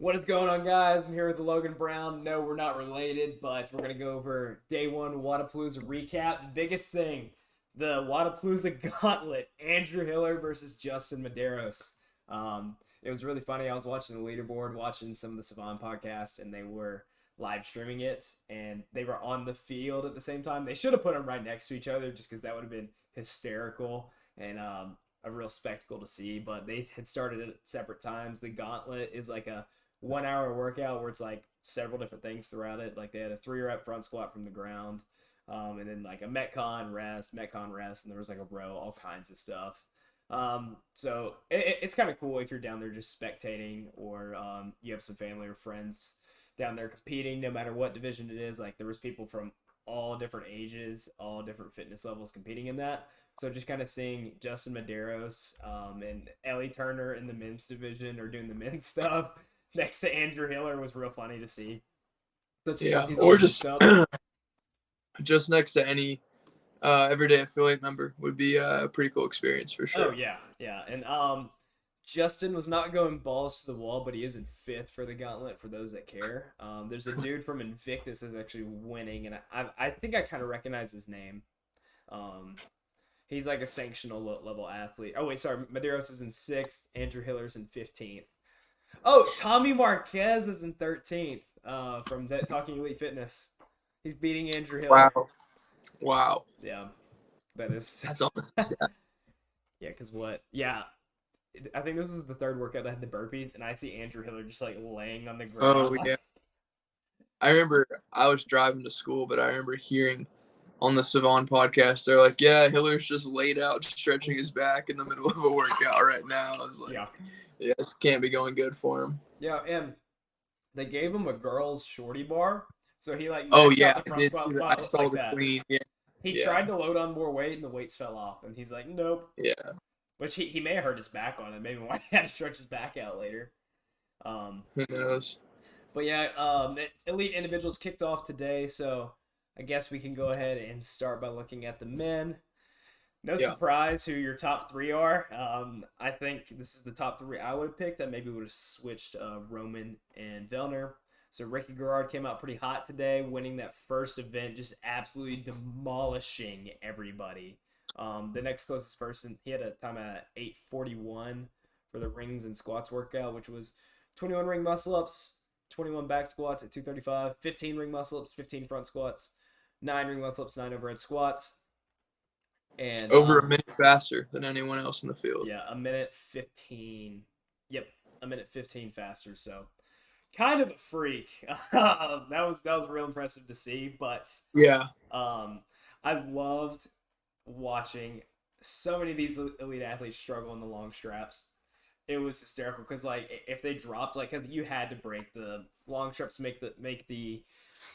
What is going on, guys? I'm here with LoqanBrown. No, we're not related, but we're going to go over day one Wodapalooza recap. The biggest thing, the Wodapalooza gauntlet, Andrew Hiller versus Justin Medeiros. It was really funny. I was watching the leaderboard, watching some of the Sevan podcast, and they were live streaming it, and they were on the field at the same time. They should have put them right next to each other just because that would have been hysterical and a real spectacle to see, but they had started at separate times. The gauntlet is like a 1 hour workout where it's like several different things throughout it. Like they had a 3 rep front squat from the ground, and then like a Metcon rest, and there was like a row, all kinds of stuff. So it's kind of cool if you're down there just spectating, or you have some family or friends down there competing, no matter what division it is. Like there was people from all different ages, all different fitness levels competing in that. So just kind of seeing Justin Medeiros and Ellie Turner in the men's division or doing the men's stuff next to Andrew Hiller was real funny to see. Or just next to any everyday affiliate member would be a pretty cool experience for sure. Oh yeah. And Justin was not going balls to the wall, but he is in fifth for the gauntlet for those that care. There's a dude from Invictus that's actually winning, and I think I kind of recognize his name. He's like a sanctional level athlete. Oh wait, sorry, Medeiros is in sixth. Andrew Hiller's in 15th. Oh, Tommy Marquez is in 13th from Talking Elite Fitness. He's beating Andrew Hiller. Wow. Yeah. That's almost sad. Yeah, because what? Yeah. I think this was the third workout that had the burpees, and I see Andrew Hiller just like laying on the ground. Oh, yeah. I remember I was driving to school, but I remember hearing on the Sevan podcast, they're like, yeah, Hiller's just laid out, stretching his back in the middle of a workout right now. I was like, yeah, this can't be going good for him. Yeah, and they gave him a girl's shorty bar, so he like out the front squat I saw like the that. clean. Yeah. He tried to load on more weight, and the weights fell off, and he's like, nope. Yeah. Which he may have hurt his back on it. Maybe why he had to stretch his back out later. Who knows? But yeah, elite individuals kicked off today, so I guess we can go ahead and start by looking at the men. No surprise who your top three are. I think this is the top three I would have picked. I maybe would have switched Roman and Vellner. So Ricky Garrard came out pretty hot today, winning that first event, just absolutely demolishing everybody. The next closest person, he had a time at 8:41 for the rings and squats workout, which was 21 ring muscle ups, 21 back squats at 235, 15 ring muscle ups, 15 front squats, 9 ring muscle ups, 9 overhead squats. And over a minute faster than anyone else in the field. Yeah, a minute 15. Yep, a minute 15 faster. So kind of a freak. that was real impressive to see. But yeah, I loved watching so many of these elite athletes struggle in the long straps. It was hysterical because like if they dropped, like, because you had to break the long straps, make the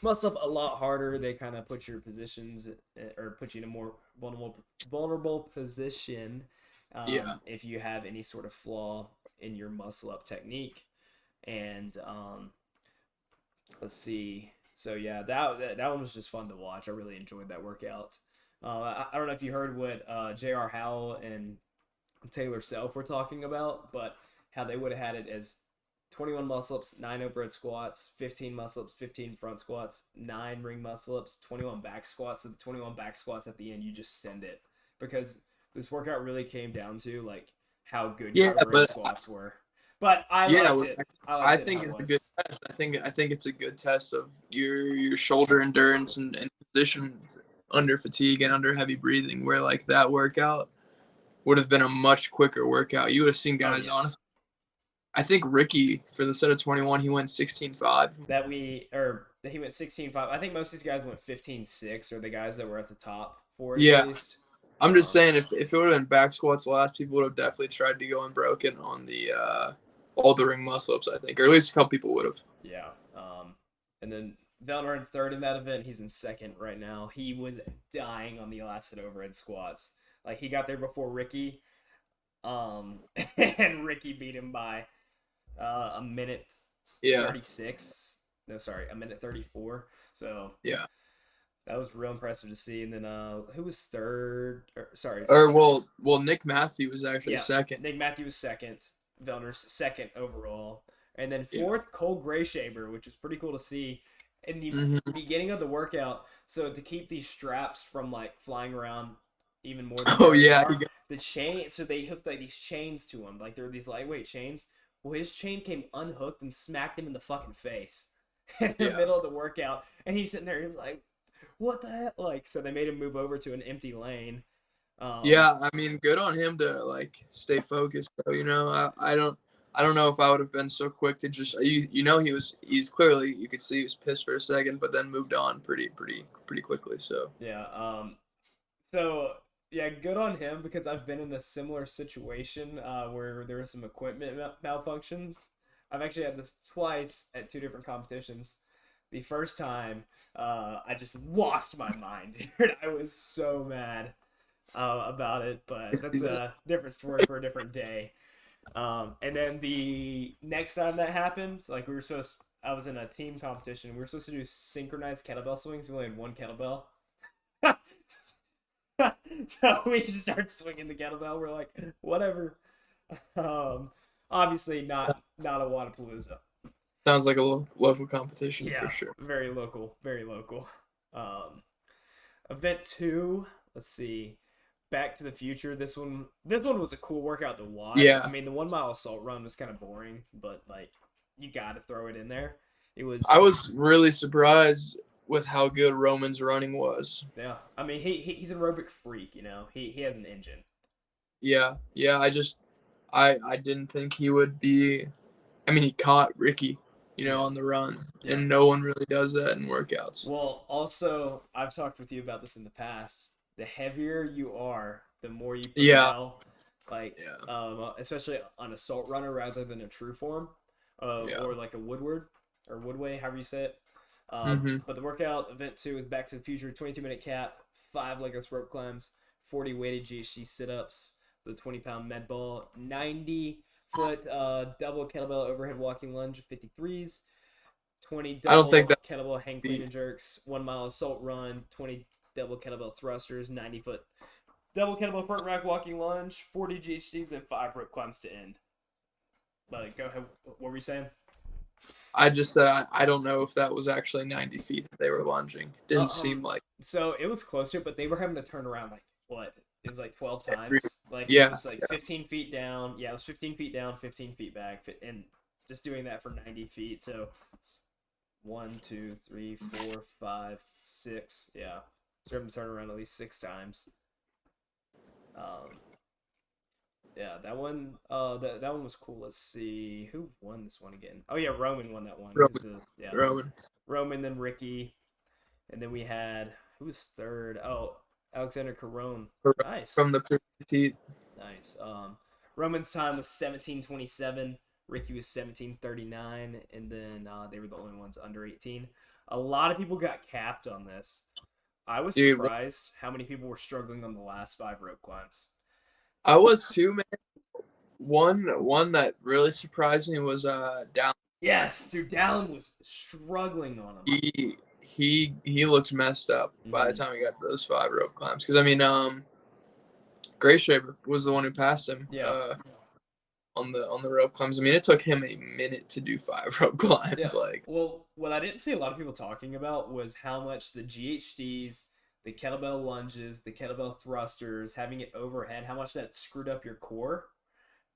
muscle up a lot harder. They kind of put your positions or put you in a more vulnerable position if you have any sort of flaw in your muscle up technique. And let's see. So yeah, that one was just fun to watch. I really enjoyed that workout. I don't know if you heard what J.R. Howell and Taylor Self were talking about, but how they would have had it as 21 muscle-ups, 9 overhead squats, 15 muscle-ups, 15 front squats, 9 ring muscle-ups, 21 back squats. So the 21 back squats at the end, you just send it. Because this workout really came down to, like, how good your overhead squats were. But I liked it. I think it's a good test. I think it's a good test of your shoulder endurance and position under fatigue and under heavy breathing, where, like, that workout would have been a much quicker workout. You would have seen guys, honestly. I think Ricky, for the set of 21, he went 16.5. He went 16.5. I think most of these guys went 15.6, or the guys that were at the top for it at least. I'm just saying, if it would have been back squats last, people would have definitely tried to go unbroken on the all the ring muscle-ups, I think. Or at least a couple people would have. Yeah. And then Vellner in third in that event. He's in second right now. He was dying on the last set overhead squats. Like, he got there before Ricky, and Ricky beat him by a minute 36. No, sorry, a minute 34. So yeah, that was real impressive to see. And then who was third? Well, Nick Matthew was actually second. Nick Matthew was second. Vellner's second overall. And then Yeah. fourth, Cole Grayshaber, which was pretty cool to see in the Mhm. beginning of the workout. So to keep these straps from like flying around even more than they Oh already yeah, are, the chain. So they hooked like these chains to him, like they're these lightweight chains. Well, his chain came unhooked and smacked him in the fucking face in the yeah, middle of the workout, and he's sitting there. He's like, "What the hell?" Like, so they made him move over to an empty lane. Um, yeah. I mean, good on him to like stay focused. Though, I don't know if I would have been so quick to just he's clearly you could see he was pissed for a second, but then moved on pretty quickly. So yeah. So yeah, good on him because I've been in a similar situation where there were some equipment malfunctions. I've actually had this twice at two different competitions. The first time, I just lost my mind, dude. I was so mad about it, but that's a different story for a different day. And then the next time that happened, like I was in a team competition. We were supposed to do synchronized kettlebell swings. We only had one kettlebell. So we just start swinging the kettlebell. We're like, whatever. Um, Obviously not a Wodapalooza. sounds like a local competition for Yeah, sure. very local, very local. Um, Event two. Let's see. Back to the Future. This one was a cool workout to watch. I Yeah, mean, the 1 mile assault run was kind of boring, but like you got to throw it in there. It I was was really surprised with how good Roman's running was. yeah. I mean, he's an aerobic freak. He has an engine. Yeah, yeah. I didn't think he would be. I mean, he caught Ricky, Yeah, on the run, yeah. and no one really does that in workouts. Well, also, I've talked with you about this in the past. The heavier you are, the more you Yeah, propel, like, yeah, especially on assault runner rather than a true form, yeah. or like a Woodward or Woodway, however you say it. Mhm. But the workout event two is Back to the Future, 22-minute cap, 5 legless rope climbs, 40 weighted GHC sit ups, the 20-pound med ball, 90-foot double kettlebell overhead walking lunge, 53s, 20 I don't think double that kettlebell hang clean be. and jerks, 1 mile assault run, 20 double kettlebell thrusters, 90-foot double kettlebell front rack walking lunge, 40 GHDs, and 5 rope climbs to end. But go ahead. What were you saying? I just said I don't know if that was actually 90 feet that they were lunging. Didn't seem like So it was closer, but they were having to turn around like what? It was like 12 every. times. Like it Yeah, was like 15 feet down. Yeah, it was 15 feet down, 15 feet back, and just doing that for 90 feet. So 1, 2, 3, 4, 5, 6. Yeah, so having to turn around at least 6 times. Um, yeah, that one. That one was cool. Let's see who won this one again. Oh yeah, Roman won that one. Roman. Yeah, Roman. Roman, then Ricky, and then we had who was third? Oh, Alexander Caron. Nice, From the petite. nice. Roman's time was 17:27. Ricky was 17:39, and then they were the only ones under 18. A lot of people got capped on this. I was Dude, surprised how many people were struggling on the last 5 rope climbs. I was too, man. One that really surprised me was down. Yes, dude, Dallin was struggling on him. He looked messed up by the Mhm. time he got to those 5 rope climbs. Because I mean, Gray Shaver was the one who passed him Yeah, on the rope climbs. I mean, it took him a minute to do 5 rope yeah. climbs. Like, Well, what I didn't see a lot of people talking about was how much the GHDs, the kettlebell lunges, the kettlebell thrusters, having it overhead, how much that screwed up your core.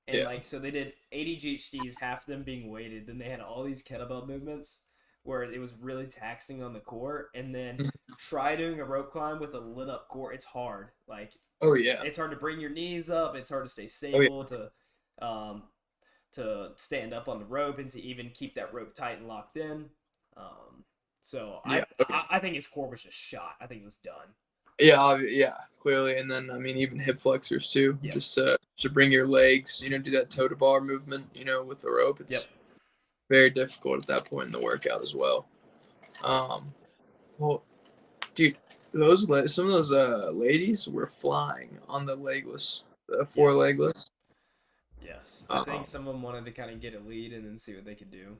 And yeah, like, so they did 80 GHDs, half of them being weighted. Then they had all these kettlebell movements where it was really taxing on the core. And then try doing a rope climb with a lit up core. It's hard. Like, oh yeah, it's hard to bring your knees up. It's hard to stay oh yeah, stable, um, to stand up on the rope and to even keep that rope tight and locked in. Um, so yeah, I think his core was just shot. I think it was done. yeah, clearly. And then I mean, even hip flexors too, just Yes. to bring your legs, do that toe to bar movement, with the rope. Yep. It's very difficult at that point in the workout as well. Well, dude, some of those ladies were flying on the legless, the four Yes. legless. Yes. I think some of them wanted to kind of get a lead and then see what they could do.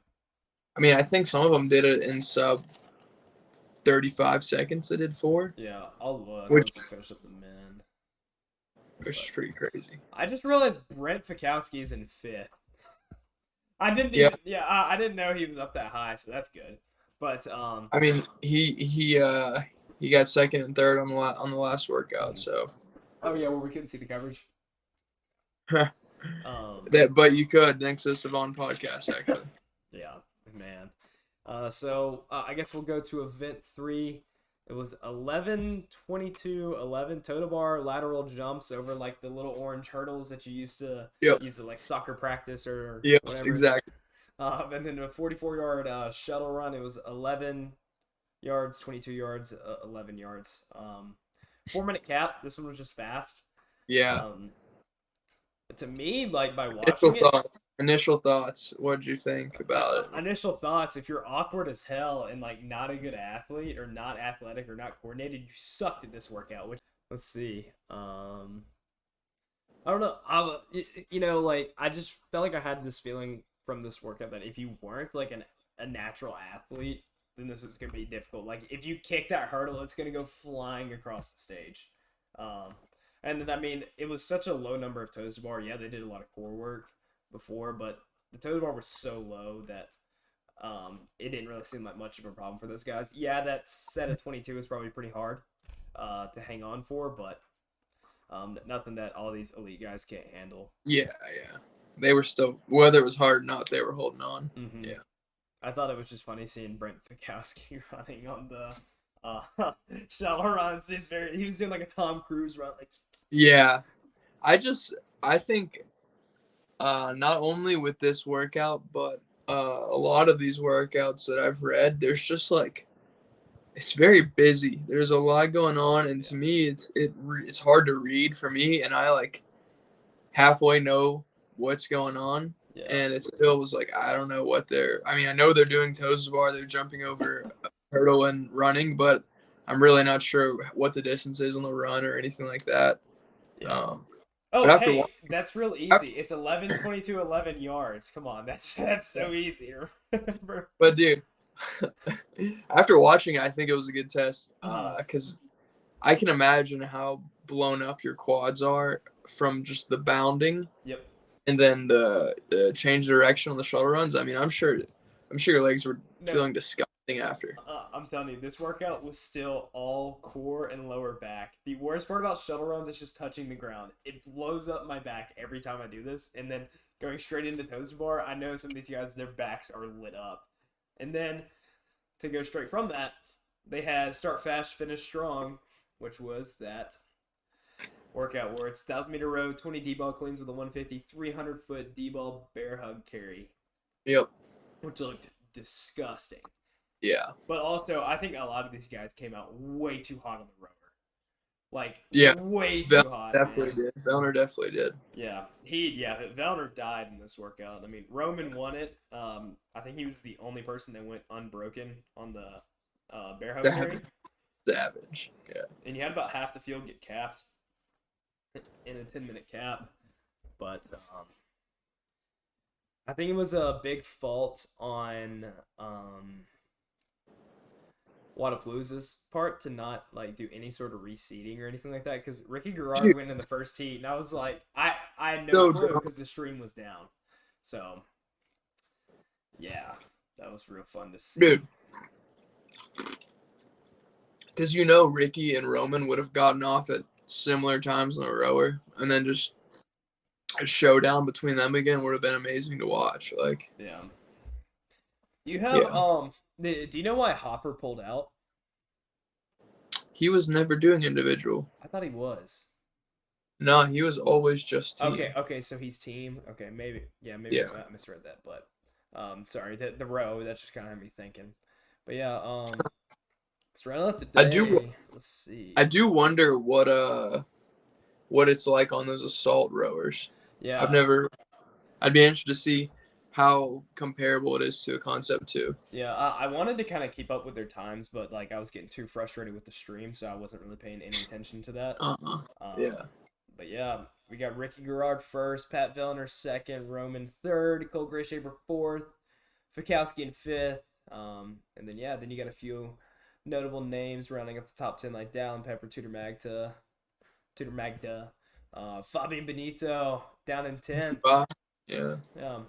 I mean, I think some of them did it in sub 35 seconds. They did 4, Yeah, I'll look which once I finish up the men. is pretty crazy. I just realized Brent Fikowski is in fifth. I didn't Yeah. even. Yeah, I didn't know he was up that high, so that's good. But I mean, he got second and third on the last workout. Mhm. So Oh yeah, well we couldn't see the coverage. Um, but you could thanks to the Sevan podcast actually. yeah, man. So I guess we'll go to event 3. It was 11, 22, 11 total bar lateral jumps over like the little orange hurdles that you used to Yep. use at like soccer practice or Yep. whatever. Exactly. And then a 44-yard shuttle run. It was 11 yards, 22 yards, 11 yards. 4-minute cap. This one was just fast. Yeah. Um, to me, like by Initial watching it, thoughts. Initial thoughts. What'd you think about it? initial thoughts, if you're awkward as hell and like not a good athlete or not athletic or not coordinated, you sucked at this workout. Which, let's see. I don't know. Like I just felt like I had this feeling from this workout that if you weren't like a natural athlete, then this was gonna be difficult. Like if you kick that hurdle, it's gonna go flying across the stage. Um, and then I mean, it was such a low number of toes to bar. Yeah, they did a lot of core work before, but the toes to bar was so low that it didn't really seem like much of a problem for those guys. Yeah, that set of 22 was probably pretty hard to hang on for, but nothing that all these elite guys can't handle. Yeah, yeah. They were still, whether it was hard or not, they were holding on. Mm-hmm. Yeah. I thought it was just funny seeing Brent Fikowski running on the shuttle runs. He was doing like a Tom Cruise run. Like, Yeah. I think not only with this workout, but a lot of these workouts that I've read, there's just like, it's very busy. There's a lot going on, and to me, it's hard to read for me, and I like halfway know what's going on, yeah, and it still was like I don't know what they're. I mean, I know they're doing toes to bar, they're jumping over a hurdle and running, but I'm really not sure what the distance is on the run or anything like that. yeah. But Oh, after hey, that's real easy. It's 11, 22, 11 yards. Come on, that's so easy to remember. but dude, after watching it, I think it was a good test because I can imagine how blown up your quads are from just the bounding. Yep. And then the change direction on the shuttle runs. I mean, I'm sure your legs were feeling disgusting after. I'm telling you, this workout was still all core and lower back. The worst part about shuttle runs is just touching the ground. It blows up my back every time I do this. And then going straight into toes to bar, I know some of these guys, their backs are lit up. And then to go straight from that, they had start fast, finish strong, which was that workout where it's 1,000-meter row, 20 D-ball cleans with a 150, 300-foot D-ball bear hug carry. Yep. Which looked disgusting. Yeah. But also, I think a lot of these guys came out way too hot on the rower. Like, way too hot. Definitely did. Vellner definitely did. Yeah. Vellner died in this workout. I mean, Roman won it. I think he was the only person that went unbroken on the bear hug carry. Savage. Yeah. And you had about half the field get capped in a 10-minute cap. But I think it was a big fault on Wodapalooza's part to not like do any sort of reseeding or anything like that, because Ricky Garrard went in the first heat and I was like, I had no clue because the stream was down. So yeah, that was real fun to see. Dude, because Ricky and Roman would have gotten off at similar times on the rower, and then just a showdown between them again would have been amazing to watch. Like, yeah. You have do you know why Hopper pulled out? He was never doing individual. I thought he was. No, he was always just team. Okay, so he's team. Okay, maybe I misread that, but sorry, the row, that just kind of had me thinking. But yeah, it's running up today. Let's see. I do wonder what it's like on those assault rowers. Yeah. I'd be interested to see how comparable it is to a Concept 2. Yeah, I wanted to kind of keep up with their times, but like I was getting too frustrated with the stream, so I wasn't really paying any attention to that. Yeah. But yeah, we got Ricky Garrard first, Pat Vellner second, Roman third, Cole Grayshaber fourth, Fikowski in fifth, and then you got a few notable names rounding up the top 10 like Dallin Pepper, Tudor Magda, Fabian Benito down in 10th. Yeah. Yeah.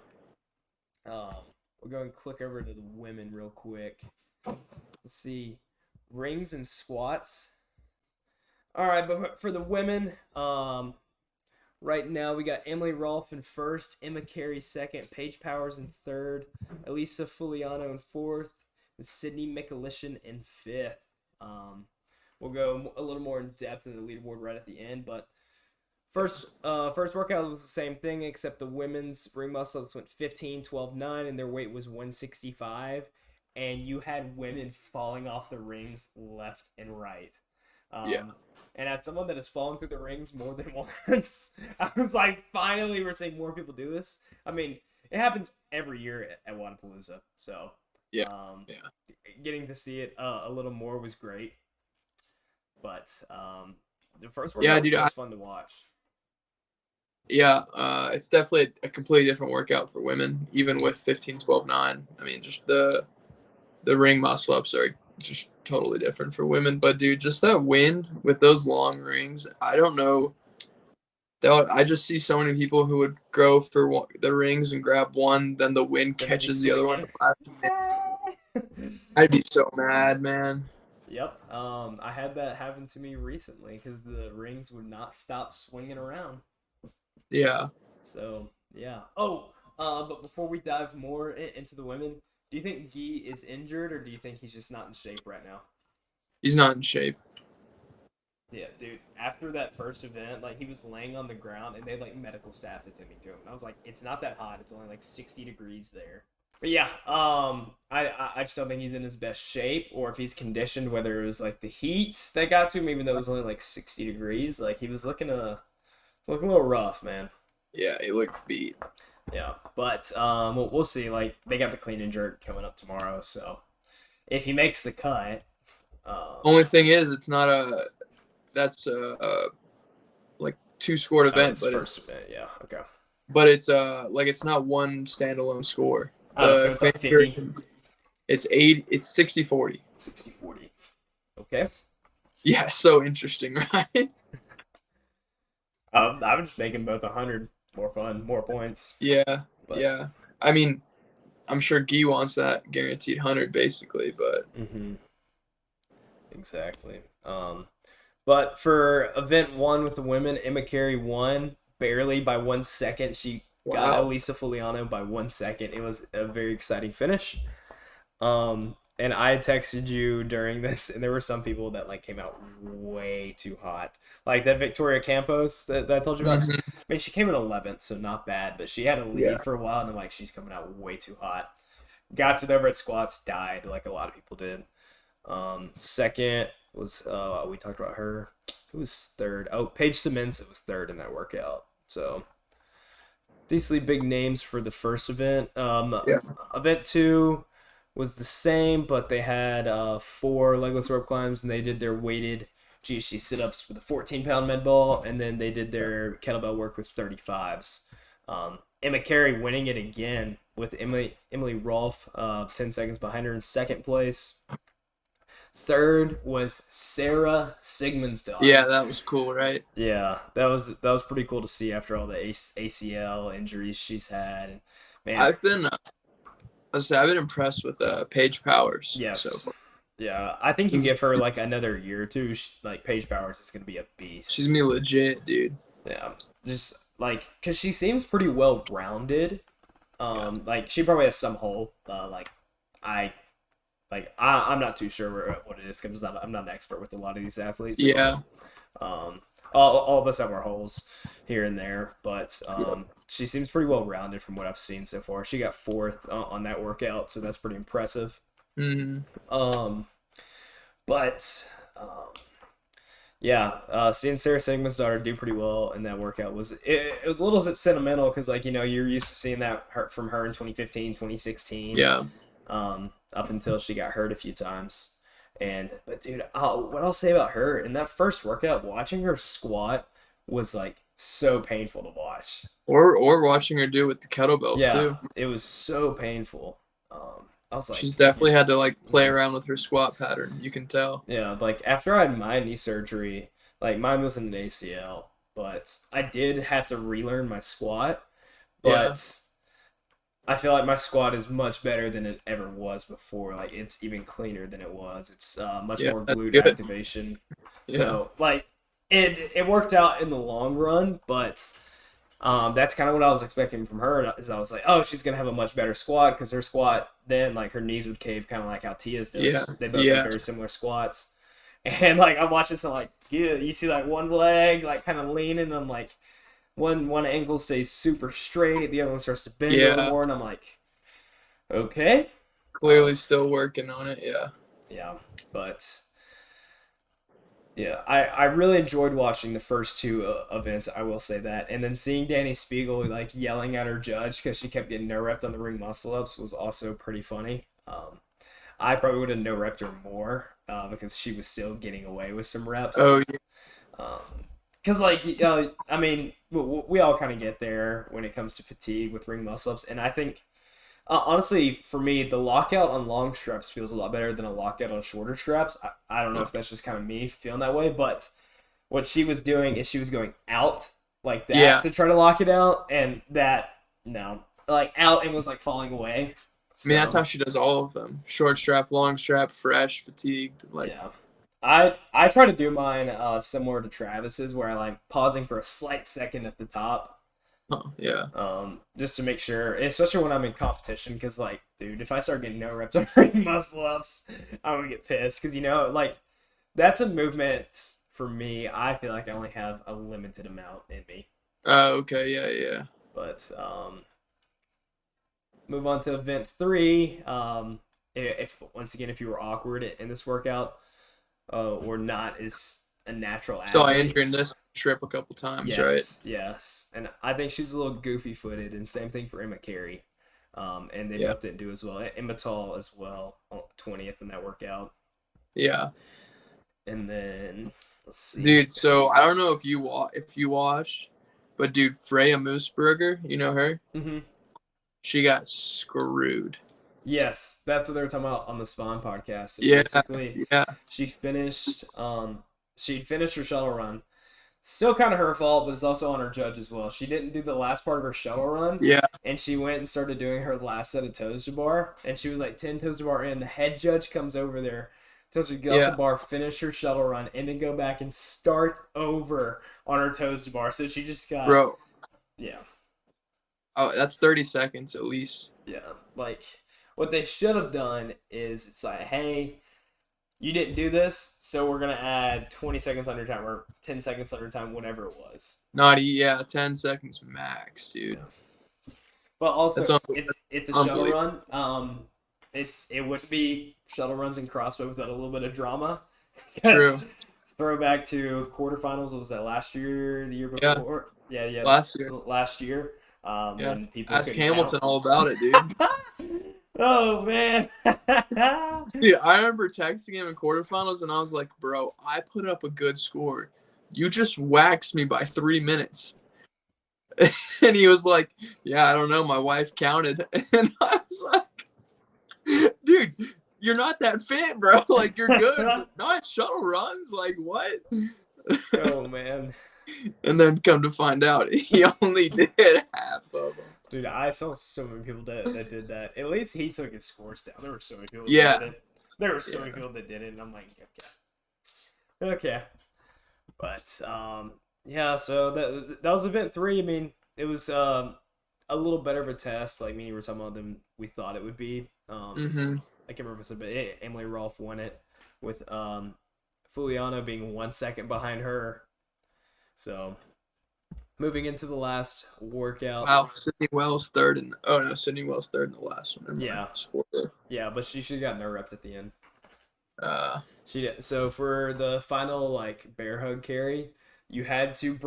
We'll go and click over to the women real quick. Let's see, rings and squats. All right, but for the women, right now we got Emily Rolfe in first, Emma Carey second, Paige Powers in third, Elisa Fuliano in fourth, and Sydney Mikulishin in fifth. We'll go a little more in depth in the leaderboard right at the end, but first workout was the same thing, except the women's ring muscle ups went 15, 12, 9, and their weight was 165, and you had women falling off the rings left and right. Yeah. And as someone that has fallen through the rings more than once, I was like, finally, we're seeing more people do this. I mean, it happens every year at Wodapalooza, so Yeah. Getting to see it a little more was great. But the first workout was fun to watch. Yeah, it's definitely a completely different workout for women, even with 15, 12, 9. I mean, just the ring muscle ups are just totally different for women. But dude, just that wind with those long rings, I don't know. I just see so many people who would go for the rings and grab one, then the wind catches the other one. I'd be so mad, man. Yep. I had that happen to me recently because the rings would not stop swinging around. Yeah. So yeah. Oh, but before we dive more into the women, do you think Guy is injured, or do you think he's just not in shape right now? He's not in shape. Yeah, dude. After that first event, like, he was laying on the ground, and they had, like, medical staff attending to him. And I was like, it's not that hot. It's only like 60 degrees there. But yeah, I just don't think he's in his best shape, or if he's conditioned, whether it was like the heat that got to him, even though it was only like 60 degrees. Like, he was looking a little rough, man. Yeah, he looked beat. Yeah, but we'll see. Like, they got the clean and jerk coming up tomorrow, so if he makes the cut. Only thing is, it's not that's like 2 scored event, but first event, yeah, okay. But it's like it's not one standalone score. So it's like 50. It's 8. It's 60-40. 60-40. Okay. Yeah, so interesting, right? I would just make them both 100. More fun, more points. Yeah, yeah. I mean, I'm sure Guy wants that guaranteed 100, basically, but. Exactly. But for event 1 with the women, Emma Carey won barely by 1 second. She got Elisa Fuliano by 1 second. It was a very exciting finish. And I texted you during this, and there were some people that like came out way too hot. Like that Victoria Campos that I told you about. I mean, she came in 11th, so not bad, but she had a lead for a while, and I'm like, she's coming out way too hot. Got to the overhead squats, died like a lot of people did. Second was we talked about her. Who was third? Oh, Paige Simmons was third in that workout. So decently big names for the first event. Event 2 was the same, but they had 4 legless rope climbs, and they did their weighted GHD sit-ups with a 14-pound med ball, and then they did their kettlebell work with 35s. Emma Carey winning it again with Emily Rolfe 10 seconds behind her in second place. Third was Sarah Sigmundsdottir. Yeah, that was cool, right? Yeah, that was pretty cool to see after all the ACL injuries she's had. And, man, I've been impressed with Paige Powers. Yes. So yeah, I think you give her like another year or two. Like Paige Powers is gonna be a beast. She's gonna be legit, dude. Yeah, just like because she seems pretty well rounded. Like she probably has some hole. I'm not too sure what it is because I'm not an expert with a lot of these athletes. Yeah. All of us have our holes here and there, but she seems pretty well rounded from what I've seen so far. She got 4th on that workout, so that's pretty impressive. Seeing Sarah Sigmundsdottir do pretty well in that workout was a little sentimental because you're used to seeing that from her in 2015, 2016. Yeah. Up until she got hurt a few times. But dude, what I'll say about her in that first workout, watching her squat was like so painful to watch. Or watching her do it with the kettlebells too. It was so painful. I was like, she's definitely had to like play around with her squat pattern. You can tell. Yeah, like after I had my knee surgery, like mine was an ACL, but I did have to relearn my squat. But I feel like my squat is much better than it ever was before. Like it's even cleaner than it was. It's much Yeah, more that's glute good. activation. Yeah. So like it worked out in the long run, but that's kind of what I was expecting from her. Is I was like, oh, she's gonna have a much better squat because her squat then like her knees would cave kind of like how Tia's Yeah. does. They both have Yeah. very similar squats. And like I'm watching some like yeah, you see like one leg like kind of leaning. And I'm like one ankle stays super straight, the other one starts to bend a little Yeah. more, and I'm like, okay, Clearly still working on it. Yeah. yeah, but yeah, I really enjoyed watching the first two events. I will say that, and then seeing Danny Spiegel like yelling at her judge because she kept getting no repped on the ring muscle ups was also pretty funny. I probably would have no repped her more because she was still getting away with some reps. Oh yeah. Because like I mean, we all kind of get there when it comes to fatigue with ring muscle ups, and I think honestly, for me, the lockout on long straps feels a lot better than a lockout on shorter straps. I don't know if that's just kind of me feeling that way, but what she was doing is she was going out like that Yeah. to try to lock it out, and that, no, like out and was like falling away. I mean, that's So, how she does all of them: short strap, long strap, fresh, fatigued. Like, yeah. I try to do mine similar to Travis's, where I like pausing for a slight second at the top, huh, yeah. just to make sure, especially when I'm in competition, because like, dude, if I start getting no reps on ring muscle ups, I'm gonna get pissed, because like that's a movement for me. I feel like I only have a limited amount in me, Okay. Yeah. Yeah. but move on to event 3. If once again, if you were awkward in this workout, or not as a natural Saw athlete. Andrew in this trip a couple times, right? Yes. And I think she's a little goofy footed, and same thing for Emma Carey. And they Yeah. both didn't do as well. Emma Tall as well, 20th in that workout. Yeah. And then let's see. Dude, so I don't know if you watched, but dude, Freya Mooseburger, you know her? Mm-hmm. She got screwed. Yes, that's what they were talking about on the Spawn podcast. So Yeah. basically, Yeah. she finished. She'd finished her shuttle run. Still kind of her fault, but it's also on her judge as well. She didn't do the last part of her shuttle run, Yeah. and she went and started doing her last set of toes to bar, and she was like 10 toes to bar in. The head judge comes over there, tells her to get off the Yeah. bar, finish her shuttle run, and then go back and start over on her toes to bar. So she just got, Bro. yeah, Oh, that's 30 seconds at least. yeah. Like, what they should have done is it's like, hey, you didn't do this, so we're going to add 20 seconds on your time or 10 seconds on your time, whatever it was. Yeah, 10 seconds max, dude. Yeah. But also, That's it's a shuttle unbelievable. run. It wouldn't be shuttle runs in CrossFit without a little bit of drama. True. Throwback to quarterfinals. What was that, last year, the year Yeah. before? Yeah. Last year. Last year. Yeah. When people Ask couldn't Hamilton count. all about it, dude. Oh man. Dude, I remember texting him in quarterfinals, and I was like, bro, I put up a good score. You just waxed me by 3 minutes. And he was like, yeah, I don't know. My wife counted. And I was like, dude, you're not that fit, bro. Like, you're good. Not shuttle runs. Like, what? Oh man. And then come to find out, he only did half of them. Dude, I saw so many people that did that. At least he took his scores down. There were so many people Yeah. that did it. There were so many people that did it, and I'm like, okay. But yeah. So that was event 3. I mean, it was a little better of a test. Like me, you were talking about than we thought it would be. I can't remember if I said, but Emily Rolfe won it with Fuliano being 1 second behind her. So moving into the last workout. Wow, Sydney Wells third in the last one. Yeah. Yeah, but she should have gotten her repped at the end. She did. So for the final like bear hug carry, you had to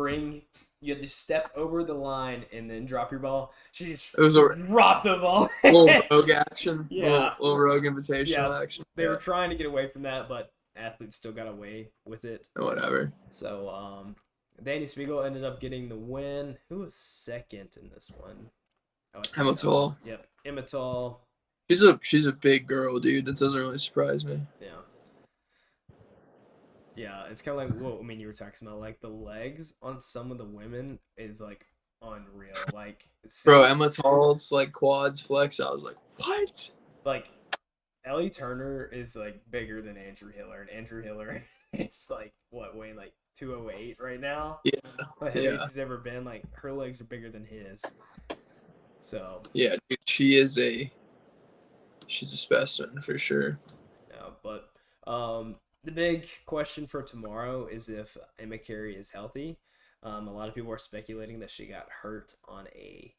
step over the line and then drop your ball. She just dropped the ball. Little rogue action. Yeah. Little rogue invitational action. They were trying to get away from that, but athletes still got away with it. Whatever. So Danny Spiegel ended up getting the win. Who was second in this one? Emma Tall. Yep, Emma Tall. She's a big girl, dude. That doesn't really surprise me. Yeah. Yeah, it's kind of like what you were talking about. Like the legs on some of the women is like unreal. Like, Bro, Emma Tall's like quads flex. I was like, what? Like, Ellie Turner is like bigger than Andrew Hiller, and Andrew Hiller is like what, weighing like 208 right now. Yeah, The heaviest he's ever been. Like, her legs are bigger than his. So yeah, dude, she's a specimen for sure. yeah, but the big question for tomorrow is if Emma Carey is healthy. A lot of people are speculating that she got hurt on a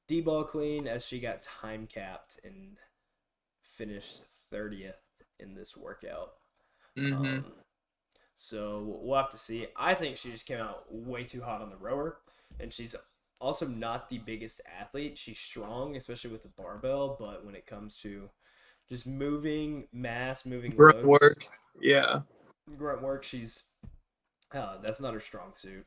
D-ball clean, as she got time capped and finished 30th in this workout. Mm-hmm. So we'll have to see. I think she just came out way too hot on the rower, and she's also not the biggest athlete. She's strong, especially with the barbell, but when it comes to just moving mass, moving Grunt loads, work, yeah, grunt work, she's that's not her strong suit.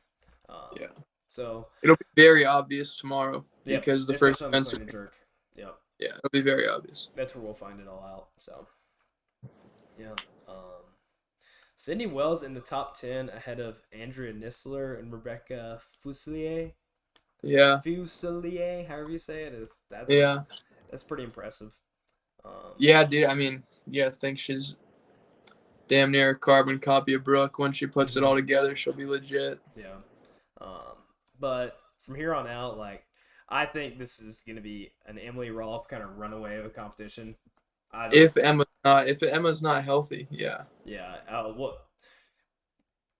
yeah. So It'll be very obvious tomorrow yeah, because the especially first on the events. clean and jerk. Yeah, Yeah, it'll be very obvious. that's where we'll find it all out. So yeah. Sydney Wells in the top 10 ahead of Andrea Nisler and Rebecca Fuselier. Yeah. Fuselier, however you say it. That's pretty impressive. Yeah, dude. I mean, yeah, I think she's damn near a carbon copy of Brooke. When she puts it all together, she'll be legit. Yeah. But from here on out, like, I think this is gonna be an Emily Rolfe kind of runaway of a competition. If Emma's not healthy, yeah. Yeah.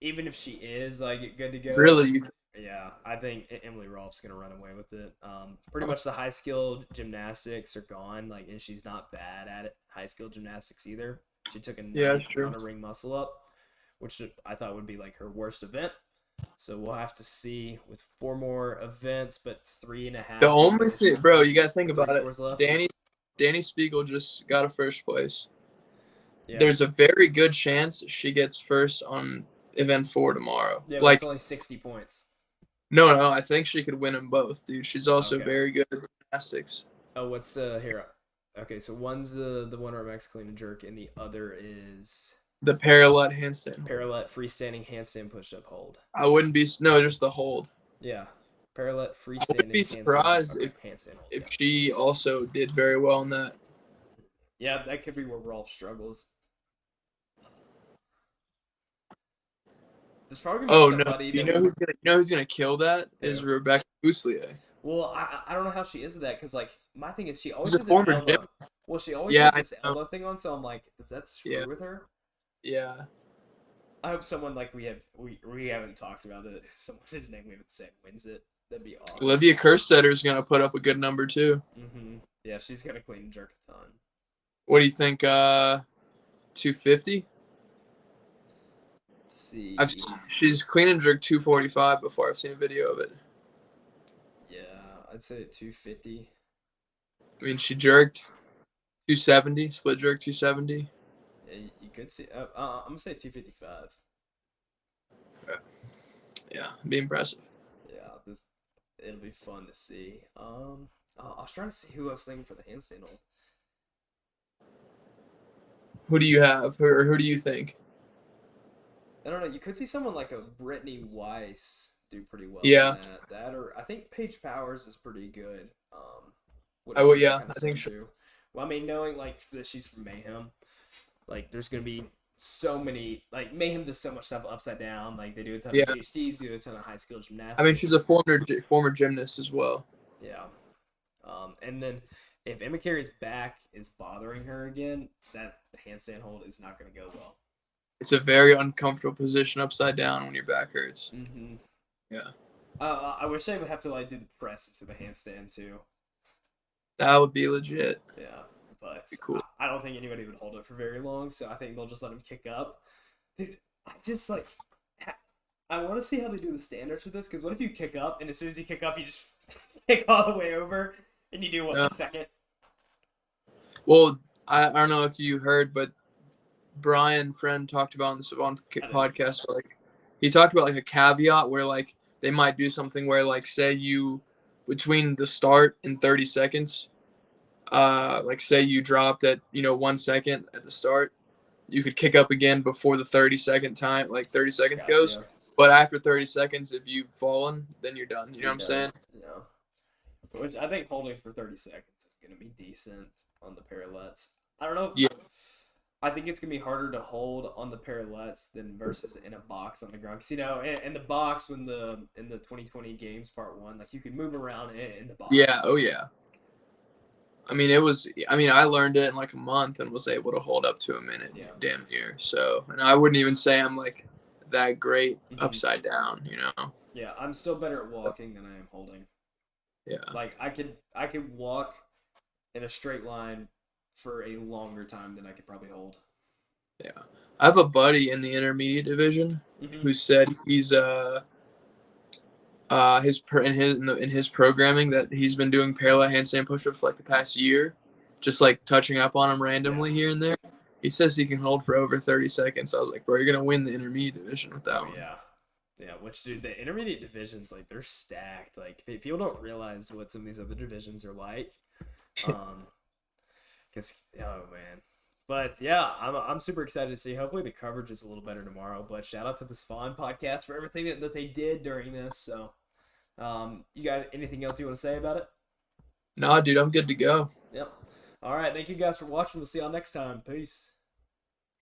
Even if she is like good to go. Really? Yeah, I think Emily Rolfe's gonna run away with it. Pretty much the high skilled gymnastics are gone. Like, and she's not bad at it. High skilled gymnastics either. She took a nice amount of ring muscle up, which I thought would be like her worst event. So we'll have to see with 4 more events, but 3.5. The only thing, bro, you gotta think about it. Left. Danny Spiegel just got a first place. Yeah. There's a very good chance she gets first on event 4 tomorrow. Yeah, like, it's only 60 points. No, I think she could win them both, dude. She's also very good at gymnastics. Oh, what's the here? Okay, so one's the one where Max clean and jerk, and the other is the parallel handstand. Parallel freestanding handstand push-up hold. I wouldn't be just the hold. Yeah, parallel freestanding. I wouldn't be surprised if she also did very well in that. Yeah, that could be where Rolf struggles. There's probably gonna be somebody. No. You know who's gonna kill that is Rebecca Fuselier. Well, I don't know how she is with that, because like my thing is she always has an elbow. Well, she always has this elbow thing on, so I'm like, does that screw with her? Yeah. I hope someone like we haven't talked about it. Someone whose name we haven't said wins it. That'd be awesome. Olivia Kerstetter gonna put up a good number too. Yeah, she's gonna clean and jerk a ton. What do you think? 250. Let's see. She's clean and jerk 245 before I've seen a video of it. Yeah, I'd say 250. I mean, she jerked 270, split jerk 270. Yeah, you could see. I'm gonna say 255. Yeah, be impressive. Yeah, it'll be fun to see. I was trying to see who I was thinking for the handstand hold. Who do you have, or who do you think? I don't know. You could see someone like a Brittany Weiss do pretty well. Yeah. That or I think Paige Powers is pretty good. I think so. Well, I mean, knowing like that she's from Mayhem, like there's gonna be so many, like Mayhem does so much stuff upside down. Like they do a ton of PhDs, do a ton of high skill gymnastics. I mean, she's a former gymnast as well. Yeah. And then if Emma Carey's back is bothering her again, that handstand hold is not gonna go well. It's a very uncomfortable position upside down when your back hurts. Yeah. I wish I would have to like do the press into the handstand too. That would be legit. Yeah, but cool. I don't think anybody would hold it for very long, so I think they'll just let him kick up. Dude, I just like, I want to see how they do the standards for this, because what if you kick up, and as soon as you kick up, you just kick all the way over, and you do a second? Well, I don't know if you heard, but Brian Friend talked about on this podcast, like he talked about like a caveat where like they might do something where like say you between the start and 30 seconds, like say you dropped at 1 second at the start, you could kick up again before the 30 second time, like 30 seconds goes. But after 30 seconds, if you've fallen, then you're done. You know what I'm saying? Yeah. Which I think holding for 30 seconds is going to be decent on the parallettes. I don't know. Yeah. I think it's going to be harder to hold on the parallettes than versus in a box on the ground. Because, in the box, in the 2020 games part 1, like, you could move around in the box. Yeah. Oh, yeah. I learned it in like a month and was able to hold up to a minute, damn near. So, and I wouldn't even say I'm like that great upside down, Yeah, I'm still better at walking than I am holding. Yeah. Like, I could walk in a straight line for a longer time than I could probably hold. Yeah. I have a buddy in the intermediate division who said he's in his programming that he's been doing parallel handstand push-ups for like the past year, just like touching up on them randomly here and there. He says he can hold for over 30 seconds. I was like, bro, you're gonna win the intermediate division with that one. Yeah, which, dude, the intermediate divisions, like, they're stacked. Like, people don't realize what some of these other divisions are like. Because, oh, man. But, yeah, I'm super excited to see. Hopefully the coverage is a little better tomorrow. But shout out to the Sevan podcast for everything that they did during this. So, you got anything else you want to say about it? Nah, dude, I'm good to go. Yep. All right, thank you guys for watching. We'll see y'all next time. Peace.